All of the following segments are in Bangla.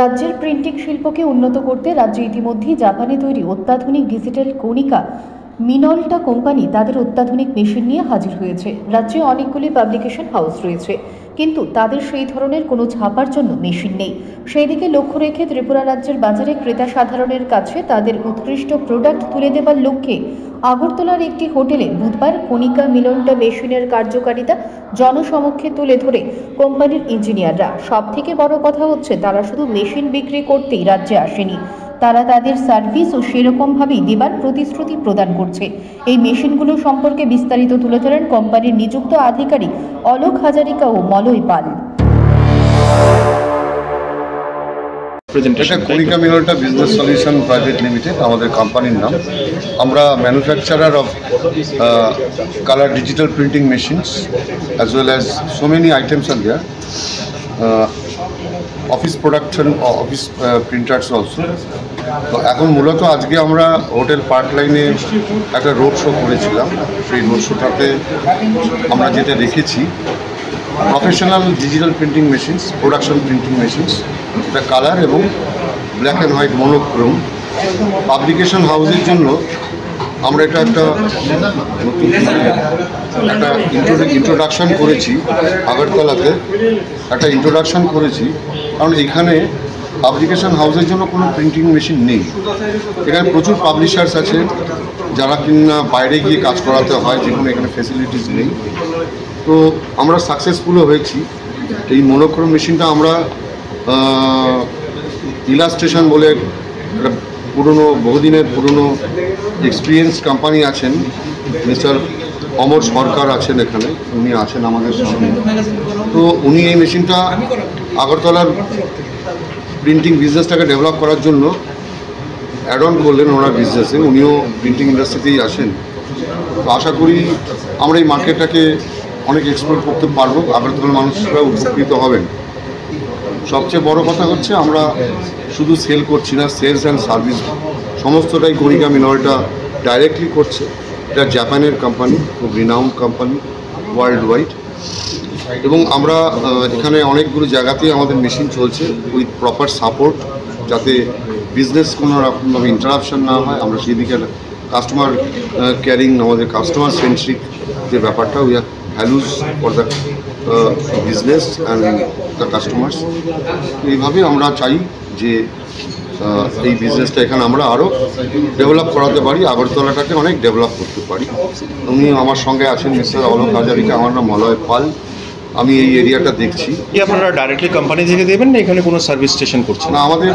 রাজ্যের প্রিন্টিং শিল্পকে উন্নত করতে রাজ্যে ইতিমধ্যেই জাপানে তৈরি অত্যাধুনিক ডিজিটাল কণিকা মিনল্টা কোম্পানি তাদের অত্যাধুনিক মেশিন নিয়ে হাজির হয়েছে। রাজ্যে অনেকগুলি পাবলিকেশন হাউস রয়েছে, কিন্তু তাদের সেই ধরনের কোনো ছাপার জন্য মেশিন নেই। সেই দিকে লক্ষ্য রেখে ত্রিপুরা রাজ্যের বাজারে ক্রেতা সাধারণের কাছে তাদের উৎকৃষ্ট প্রোডাক্ট তুলে দেবার লক্ষ্যে আগরতলার একটি হোটেলে বুধবার কণিকা মিনল্টা মেশিনের কার্যকারিতা জনসমক্ষে তুলে ধরে কোম্পানির ইঞ্জিনিয়াররা। সব থেকে বড় কথা হচ্ছে, তারা শুধু মেশিন বিক্রি করতেই রাজ্যে আসেনি, তারা তাদের সার্ভিসও সেরকমভাবেই দেবার প্রতিশ্রুতি প্রদান করছে। এই মেশিনগুলো সম্পর্কে বিস্তারিত তুলে ধরেন কোম্পানির নিযুক্ত আধিকারিক অলোক হাজারিকা ও Malay Pal. Konica Minolta business solution private limited আমাদের কোম্পানির নাম। আমরা manufacturer of colour digital printing machines as well as so many items are there, office production, office printers also. তো এখন মূলত আজকে আমরা হোটেল পার্ক লাইনে একটা রোড শো করেছিলাম। সেই রোড শোটাতে আমরা যেটা দেখেছি, professional digital printing machines, production printing machines, এটা কালার এবং black and white monochrome publication হাউসের জন্য আমরা একটা ইন্ট্রোডাকশন করেছি। আগরতলাতে একটা ইন্ট্রোডাকশন করেছি, কারণ এখানে পাবলিকেশন হাউসের জন্য কোনো প্রিন্টিং মেশিন নেই। এখানে প্রচুর পাবলিশার্স আছে যারা কিনা বাইরে গিয়ে কাজ করাতে হয়, যেগুলো এখানে ফেসিলিটিস নেই। তো আমরা সাকসেসফুলও হয়েছি। এই মনোক্রোম মেশিনটা আমরা ইলাস্ট্রেশন বলে একটা পুরনো, বহুদিনের পুরনো এক্সপিরিয়েন্স কোম্পানি আছেন, মিস্টার অমর সরকার আছেন এখানে, উনি আছেন আমাদের সঙ্গে। তো উনি এই মেশিনটা আগরতলার প্রিন্টিং বিজনেসটাকে ডেভেলপ করার জন্য অ্যাড অন করলেন ওনার বিজনেসে। উনিও প্রিন্টিং ইন্ডাস্ট্রিতেই আসেন। তো আশা করি আমরা এই মার্কেটটাকে অনেক এক্সপ্লোর করতে পারবো, আগরতলার মানুষরা উপকৃত হবেন। সবচেয়ে বড় কথা হচ্ছে, আমরা শুধু সেল করছি না, সেলস অ্যান্ড সার্ভিস সমস্তটাই কণিকা মিনল্টা ডাইরেক্টলি করছে। এটা জাপানের কোম্পানি, খুব রিনাউন্ড কোম্পানি ওয়ার্ল্ড ওয়াইড। এবং আমরা এখানে অনেকগুলো জায়গাতেই আমাদের মেশিন চলছে উইথ প্রপার সাপোর্ট, যাতে বিজনেস কোনো রকমভাবে ইন্টারাপশন না হয়। আমরা সেই দিকে কাস্টমার কেয়ারিং, আমাদের কাস্টমার সেন্ট্রিক যে ব্যাপারটা, we are values for the business and the customers. এইভাবে আমরা চাই যে এই বিজনেসটা এখানে আমরা আরও ডেভেলপ করাতে পারি, আগরতলাটাকে অনেক ডেভেলপ করতে পারি। উনি আমার সঙ্গে আছেন মিস্টার অলোক হাজারিকা, আমার নাম মলয় পাল। আমি এই এরিয়াটা দেখছি। আপনারা ডাইরেক্টলি কোম্পানি থেকে দেবেন না এখানে কোনো সার্ভিস স্টেশন করছেন? না, আমাদের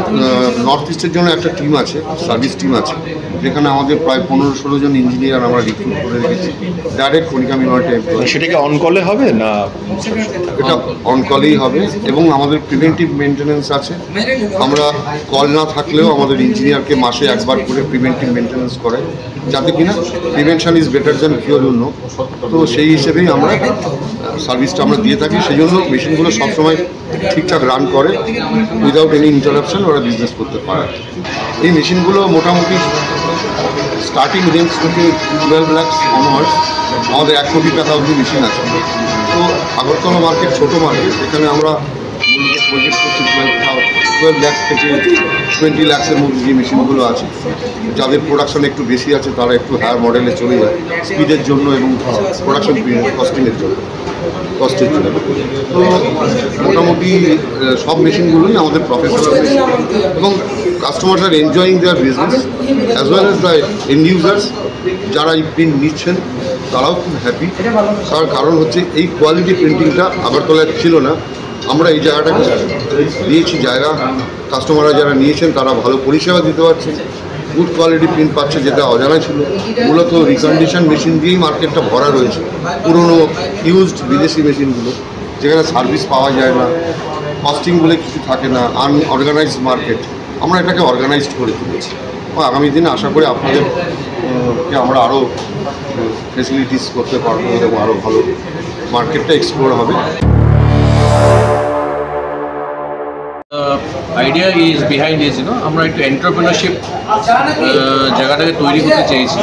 নর্থ ইস্টের জন্য একটা টিম আছে, সার্ভিস টিম আছে, যেখানে আমাদের প্রায় 15-16 জন ইঞ্জিনিয়ার আমরা রিক্রুট করে রেখেছি ডাইরেক্ট কণিকা মিনল্টা এমপ্লয়ি। সেটাকে অন কলে হবে না? এটা অন কলেই হবে, এবং আমাদের প্রিভেন্টিভ মেনটেন্যান্স আছে। আমরা কল না থাকলেও আমাদের ইঞ্জিনিয়ারকে মাসে একবার করে প্রিভেন্টিভ মেনটেন্যান্স করে, যাতে কিনা prevention is better than cure জন্য। তো সেই হিসেবেই আমরা সার্ভিসটা আমরা দিয়ে থাকি। সেই জন্য মেশিনগুলো সবসময় ঠিকঠাক রান করে, উইদাউট এনি ইন্টারাপশন ওরা বিজনেস করতে পারে। এই মেশিনগুলো মোটামুটি স্টার্টিং রেঞ্জ থেকে 12 লাখ অনওয়ার্ডস, আমাদের 1 কোটি টাকা অবধি মেশিন আছে। তো আগরতলা মার্কেট ছোটো মার্কেট, এখানে আমরা প্রজেক্ট করছি 12 লাখ থেকে 20 লাখসের মধ্যে যে মেশিনগুলো আছে। যাদের প্রোডাকশন একটু বেশি আছে তারা একটু হায়ার মডেলে চলে যায় স্পিডের জন্য এবং প্রোডাকশন কস্টের জন্য। তো মোটামুটি সব মেশিনগুলোই আমাদের প্রফেশনাল মেশিন, এবং customers are enjoying there business as well as the end users যারা এই প্রিন্ট নিচ্ছেন তারাও খুব হ্যাপি। তার কারণ হচ্ছে এই কোয়ালিটি প্রিন্টিংটা আগরতলায় ছিল না। আমরা এই জায়গাটাকে দিয়েছি জায়গা, কাস্টমাররা যারা নিয়েছেন তারা ভালো পরিষেবা দিতে পারছে, গুড কোয়ালিটি প্রিন্ট পাচ্ছে, যেটা অজানা ছিল। মূলত রিকন্ডিশন মেশিন দিয়েই মার্কেটটা ভরা রয়েছে, পুরনো ইউজড বিদেশি মেশিনগুলো, যেখানে সার্ভিস পাওয়া যায় না, কস্টিং বলে কিছু থাকে না, আনঅর্গানাইজড মার্কেট। আমরা এটাকে অর্গানাইজড করে তুলেছি। আগামী দিনে আশা করি আপনাদেরকে আমরা আরও ফেসিলিটিস করতে পারবো এবং আরও ভালো মার্কেটটা এক্সপ্লোর হবে। I idea is behind is আমরা একটু এন্টারপ্রেনারশিপ জায়গাটাকে তৈরি করতে চেয়েছি।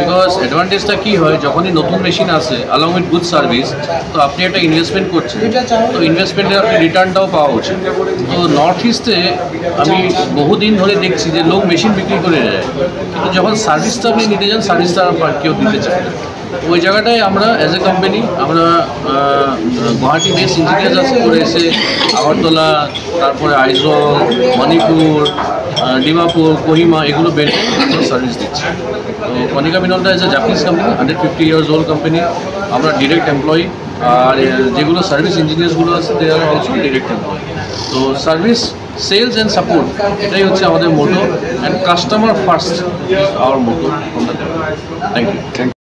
বিকজ অ্যাডভান্টেজটা কী হয়, যখনই নতুন মেশিন আসে অলং উইথ গুড সার্ভিস, তো আপনি একটা ইনভেস্টমেন্ট করছেন, তো ইনভেস্টমেন্টের আপনি রিটার্নটাও পাওয়া উচিত। তো নর্থ ইস্টে আমি বহুদিন ধরে দেখছি যে লোক মেশিন বিক্রি করে যায়, কিন্তু যখন সার্ভিসটা আপনি নিতে যান সার্ভিসটা কেউ দিতে চায় না। ওই জায়গাটায় আমরা অ্যাজ এ কোম্পানি আমরা গুয়াহাটি বেস ইঞ্জিনিয়ার্স আছে করে এসে আগরতলা, তারপরে আইজল, মণিপুর, ডিমাপুর, কোহিমা এগুলো বেল্টে সার্ভিস দিচ্ছি। তো Konica Minolta as a Japanese company, 150 years old company. আমরা ডিরেক্ট এমপ্লয়ি, আর যেগুলো সার্ভিস ইঞ্জিনিয়ার্সগুলো আছে they are also direct employee. তো সার্ভিস, সেলস অ্যান্ড সাপোর্ট এটাই হচ্ছে আমাদের motto, and customer first is our motto. Thank you.